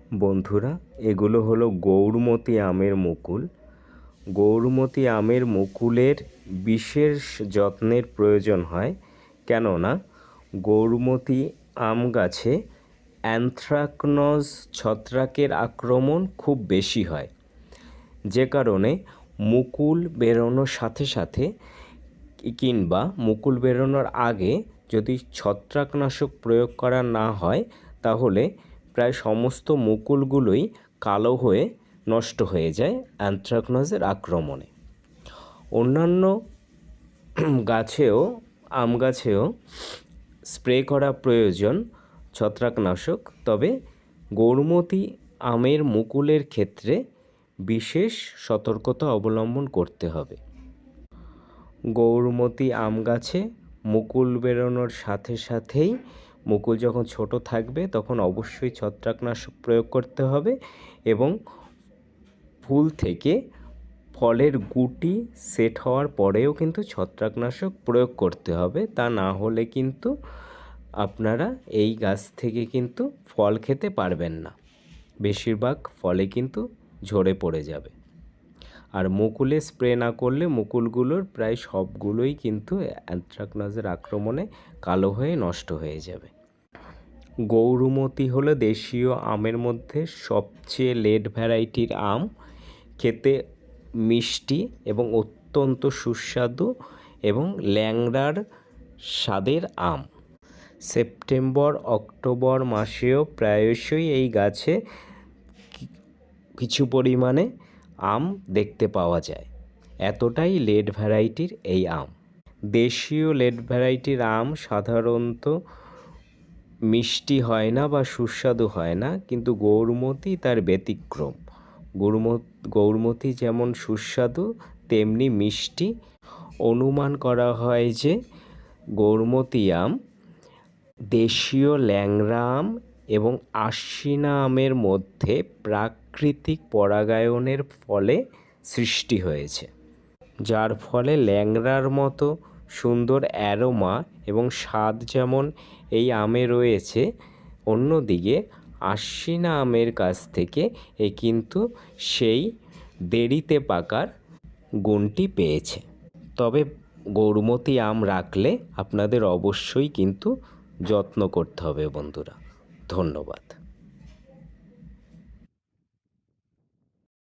বন্ধুরা, এগুলো হলো গৌরমতি আমের মুকুল। গৌরমতি আমের মুকুলের বিশেষ যত্নের প্রয়োজন হয়, কেননা গৌরমতি আম গাছে অ্যানথ্রাকনোজ ছত্রাকের আক্রমণ খুব বেশি হয়, যে কারণে মুকুল বেরোনোর সাথে সাথে কিংবা মুকুল বেরোনোর আগে যদি ছত্রাকনাশক প্রয়োগ করা না হয় তাহলে প্রায় সমস্ত মুকুলগুলোই কালো হয়ে নষ্ট হয়ে যায় অ্যানথ্রাকনোজের আক্রমণে। অন্যান্য গাছেও আম গাছেও স্প্রে করা প্রয়োজন ছত্রাকনাশক, তবে গৌরমতি আমের মুকুলের ক্ষেত্রে বিশেষ সতর্কতা অবলম্বন করতে হবে। গৌরমতি আম গাছে মুকুল বেরোনোর সাথে সাথেই মুকুল যখন ছোট থাকবে তখন অবশ্যই ছত্রাকনাশক প্রয়োগ করতে হবে এবং ফুল থেকে ফলের গুটি সেট হওয়ার পরেও কিন্তু ছত্রাকনাশক প্রয়োগ করতে হবে। তা না হলে কিন্তু আপনারা এই গাছ থেকে কিন্তু ফল খেতে পারবেন না, বেশিরভাগ ফলে কিন্তু ঝরে পড়ে যাবে। আর মুকুলে স্প্রে না করলে মুকুলগুলোর প্রায় সবগুলোই কিন্তু অ্যানথ্রাকনোজের আক্রমণে কালো হয়ে নষ্ট হয়ে যাবে। গৌরমতি হলো দেশীয় আমের মধ্যে সবচেয়ে লেট ভ্যারাইটির আম। খেতে মিষ্টি এবং অত্যন্ত সুস্বাদু এবং ল্যাংড়ার স্বাদের আম। সেপ্টেম্বর অক্টোবর মাসেও প্রায়শই এই গাছে কিছু পরিমাণে আম দেখতে পাওয়া যায়। এতটাই লেট ভ্যারাইটির এই আম। দেশীয় লেট ভ্যারাইটির আম সাধারণত মিষ্টি হয় না বা সুস্বাদু হয় না, কিন্তু গৌরমতি তার ব্যতিক্রম। গৌরমতি যেমন সুস্বাদু তেমনি মিষ্টি। অনুমান করা হয় যে গৌরমতি আম দেশীয় ল্যাংড়া আম এবং আশ্বিনা আমের মধ্যে প্রাকৃতিক পরাগায়নের ফলে সৃষ্টি হয়েছে, যার ফলে ল্যাংড়ার মতো সুন্দর অ্যারোমা এবং স্বাদ যেমন এই আমে রয়েছে, অন্যদিকে আশ্বিনা আমের কাছ থেকে কিন্তু সেই দেরিতে পাকার গুণটি পেয়েছে। তবে গৌরমতি আম রাখলে আপনাদের অবশ্যই কিন্তু যত্ন করতে হবে বন্ধুরা। ধন্যবাদ।